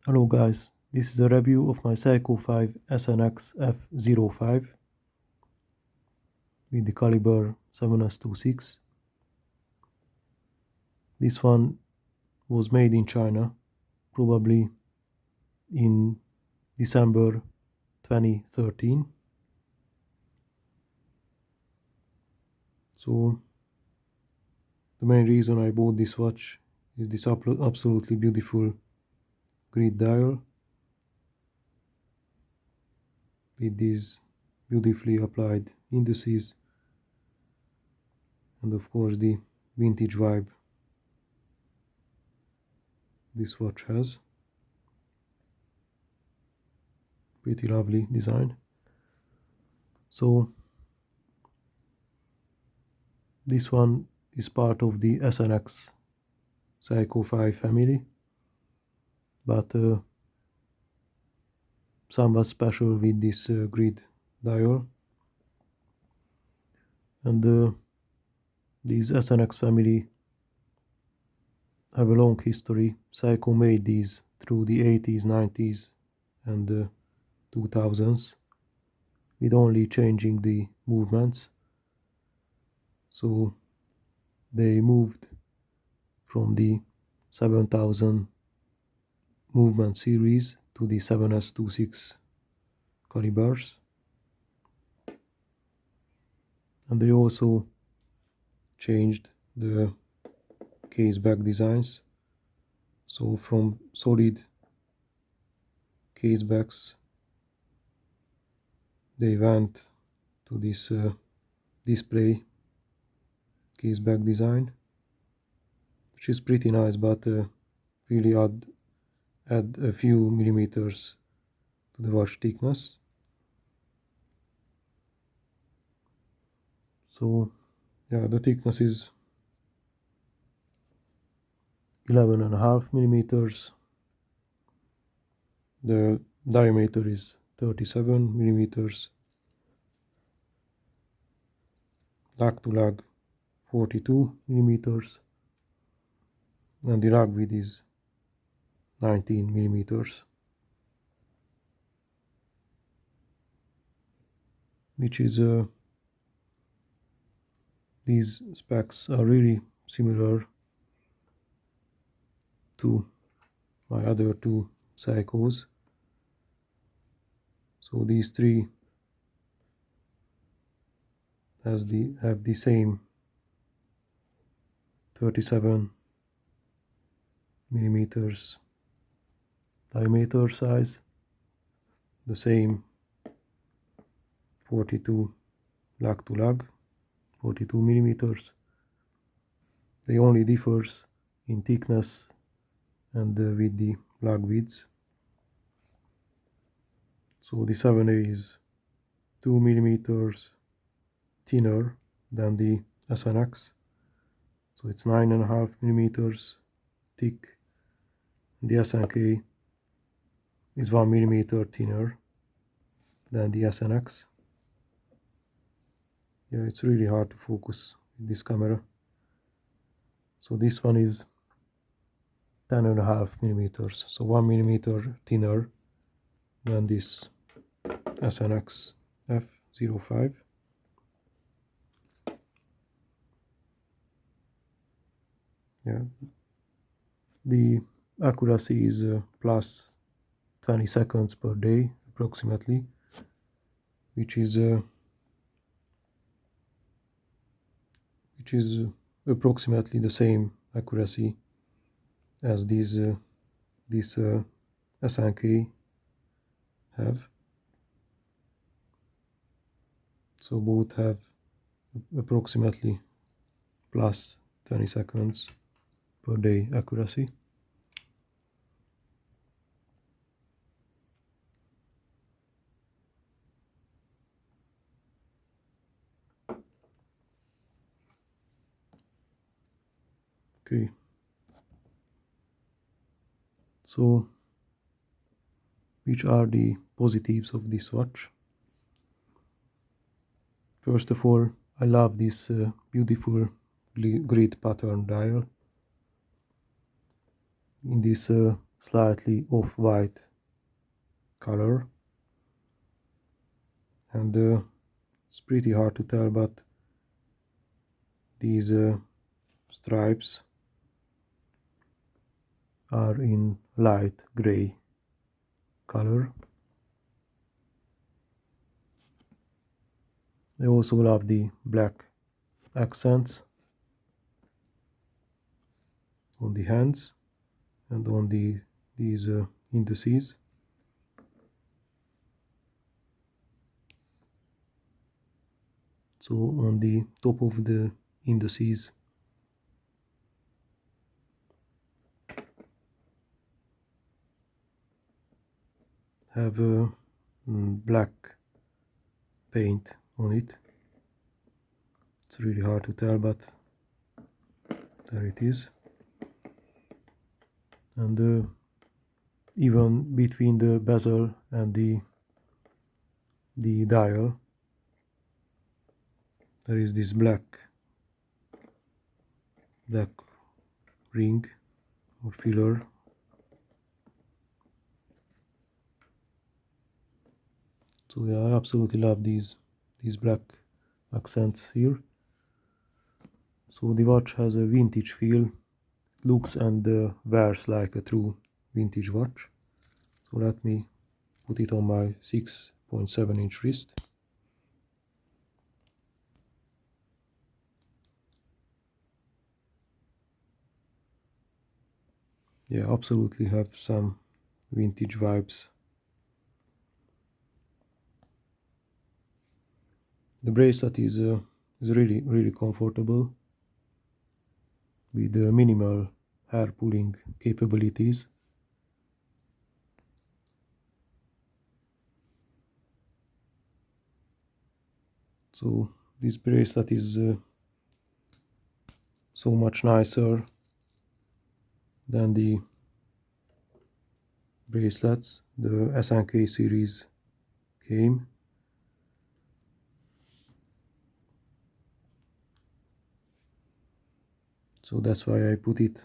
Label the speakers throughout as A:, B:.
A: Hello guys, this is a review of my Seiko 5 SNXF05 with the caliber 7s26. This one was made in China, probably in December 2013. So the main reason I bought this watch is this absolutely beautiful grid dial with these beautifully applied indices and of course the vintage vibe this watch has. Pretty lovely design. So this one is part of the SNX Seiko 5 family, but somewhat special with this grid dial. And these SNX family have a long history. Seiko made these through the 80s, 90s and 2000s with only changing the movements. So they moved from the 7000 movement series to the 7s26 calibers, and they also changed the case back designs. So from solid case backs they went to this display case back design, which is pretty nice, but really add a few millimeters to the watch thickness. So yeah, the thickness is 11.5 millimeters. The diameter is 37 millimeters. Lug to lug 42 millimeters, and the lug width is 19 millimeters, which is these specs are really similar to my other two Seikos. So these three have the same 37 millimeters diameter size, the same 42 lug to lug, 42 millimeters. They only differs in thickness and with the lug widths. So the 7A is 2 millimeters thinner than the SNX, so it's 9.5 millimeters thick. The SNK is 1 millimeter thinner than the SNX. Yeah, it's really hard to focus with this camera. So this one is 10.5 millimeters, so 1 millimeter thinner than this SNXF05. Yeah, the accuracy is plus 20 seconds per day approximately, which is approximately the same accuracy as this SNK have. So both have approximately plus 20 seconds per day accuracy. Okay, so which are the positives of this watch? First of all, I love this beautiful grid pattern dial in this slightly off-white color, and it's pretty hard to tell, but these stripes are in light gray color. I also love the black accents on the hands and on these indices. So on the top of the indices have a black paint on it. It's really hard to tell, but there it is. And even between the bezel and the dial, there is this black ring or filler. So yeah, I absolutely love these black accents here. So the watch has a vintage feel, looks and wears like a true vintage watch. So let me put it on my 6.7-inch wrist. Yeah, absolutely have some vintage vibes. The bracelet is really comfortable with minimal hair pulling capabilities. So this bracelet is so much nicer than the bracelets the SNK series came. So that's why I put it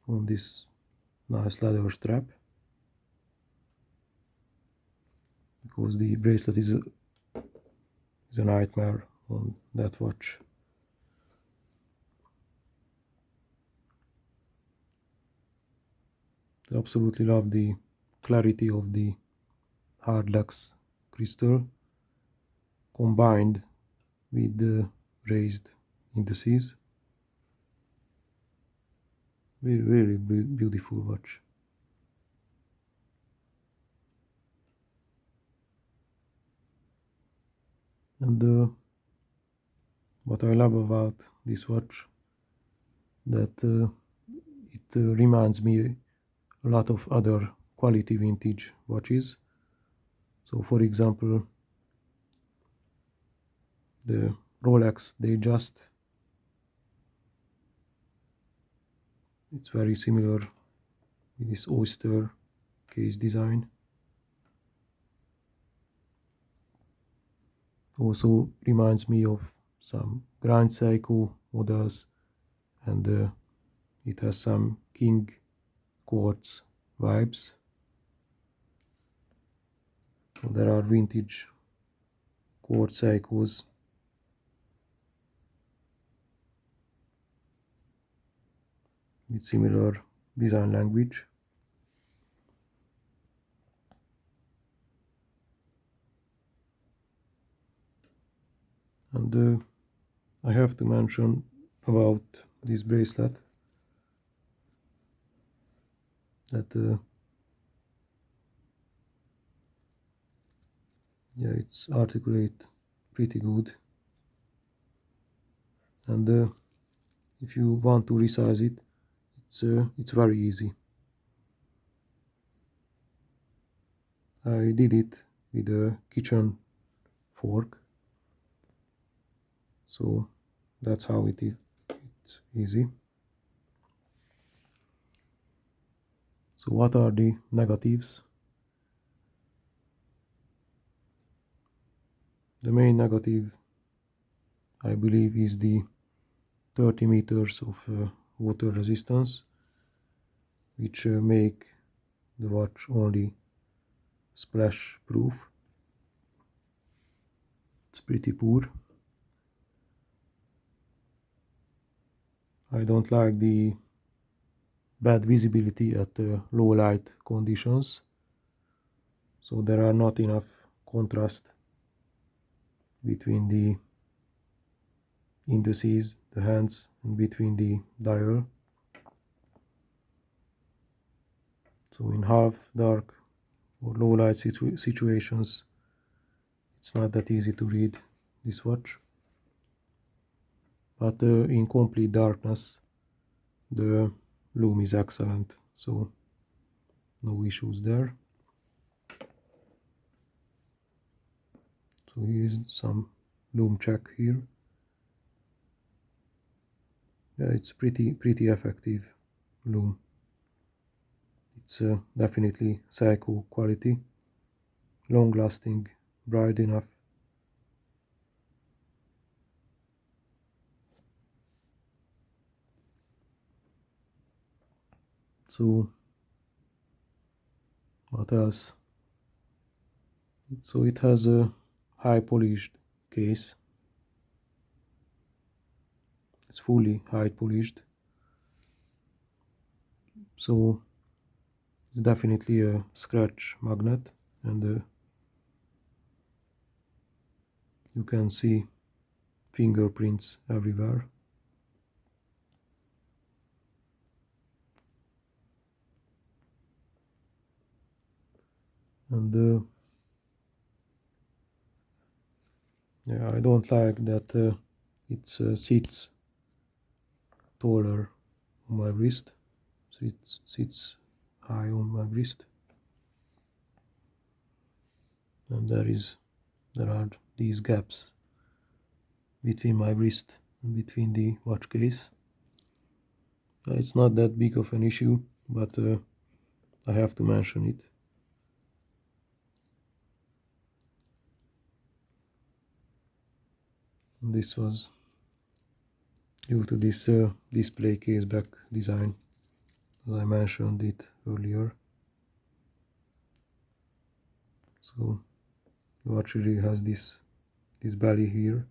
A: on this nice leather strap, because the bracelet is a nightmare on that watch. I absolutely love the clarity of the hard lux crystal combined with the raised indices. Really beautiful watch. And what I love about this watch, that it reminds me a lot of other quality vintage watches. So for example, the Rolex Datejust, it's very similar with this oyster case design. Also reminds me of some Grand Seiko models, and it has some King quartz vibes. So there are vintage quartz Seikos with similar design language. And I have to mention about this bracelet that yeah, it's articulate pretty good, and if you want to resize it, it's very easy. I did it with a kitchen fork, so that's how it is. It's easy. So what are the negatives? The main negative, I believe, is the 30 meters of water resistance, which make the watch only splash proof. It's pretty poor. I don't like the bad visibility at low light conditions, so there are not enough contrast between the indices, the hands, and between the dial. So in half dark or low light situations, it's not that easy to read this watch. But in complete darkness, the lume is excellent, so no issues there. So here is some lume check here. Yeah, it's pretty effective lume. It's definitely Seiko quality, long lasting, bright enough. So what else? So it has a high polished case. It's fully high polished. So it's definitely a scratch magnet, and you can see fingerprints everywhere. And yeah, I don't like that it sits taller on my wrist. So it sits high on my wrist, and there are these gaps between my wrist and between the watch case. It's not that big of an issue, but I have to mention it. And this was due to this display case back design, as I mentioned it earlier. So the watch really has this belly here.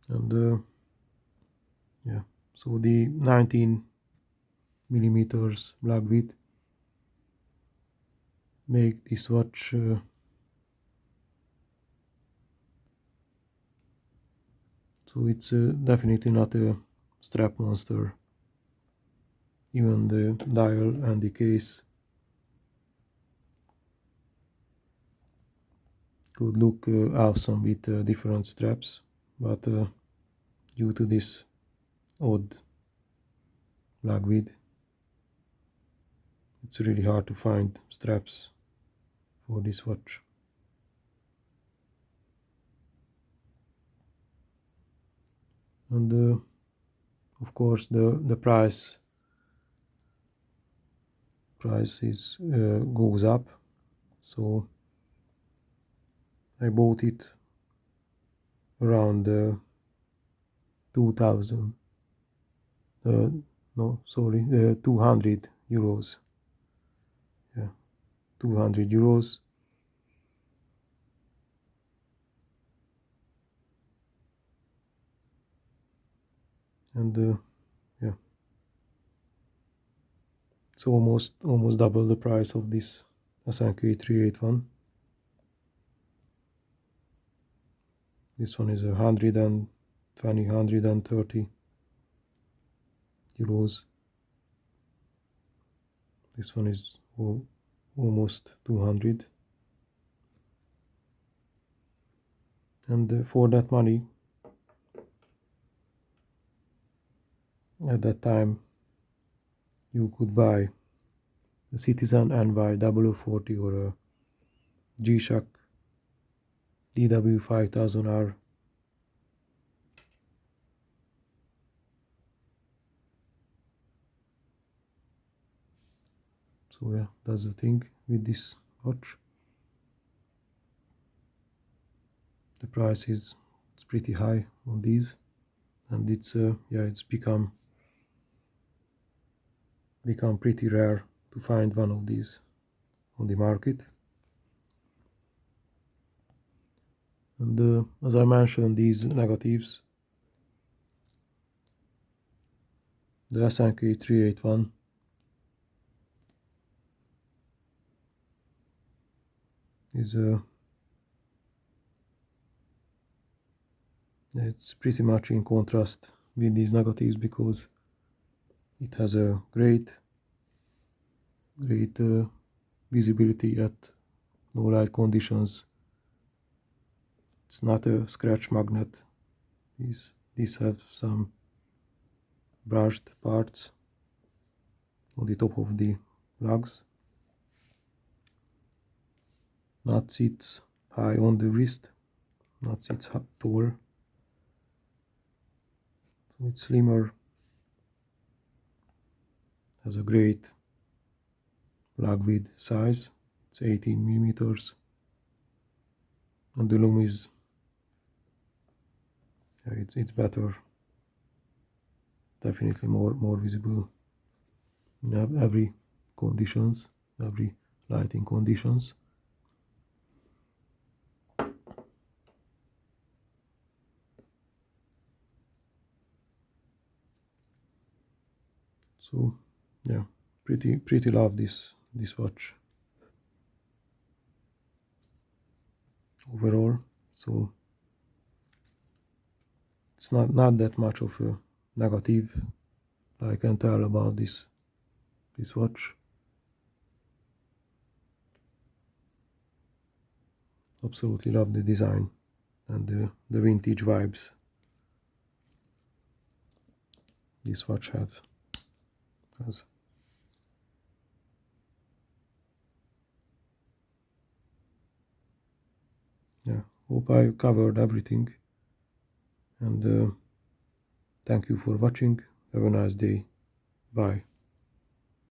A: And yeah, so the 19 millimeters black width make this watch so it's definitely not a strap monster. Even the dial and the case could look awesome with different straps, but due to this odd black width, it's really hard to find straps for this watch. And of course the price is goes up. So I bought it around 2000 no sorry 200 euros. Yeah, 200 euros. And yeah, it's almost double the price of this SNK381. This one is 130 euros. This one is almost 200. And for that money, at that time, you could buy a Citizen NY0040 or a G-Shock DW5000R. So yeah, that's the thing with this watch. The price is pretty high on these. and it's yeah, it's become pretty rare to find one of these on the market. And as I mentioned, these negatives, the SNK381, is it's pretty much in contrast with these negatives, because it has a great visibility at low light conditions. It's not a scratch magnet. These have some brushed parts on the top of the lugs. Not sits high on the wrist, not sits tall, so it's slimmer, has a great lug width size, it's 18 millimeters, and the loom is it's better, definitely more visible in every conditions, every lighting conditions. So yeah, pretty love this watch overall. So it's not that much of a negative I can tell about this watch. Absolutely love the design and the vintage vibes this watch has. Yeah, hope I covered everything, and thank you for watching. Have a nice day. Bye.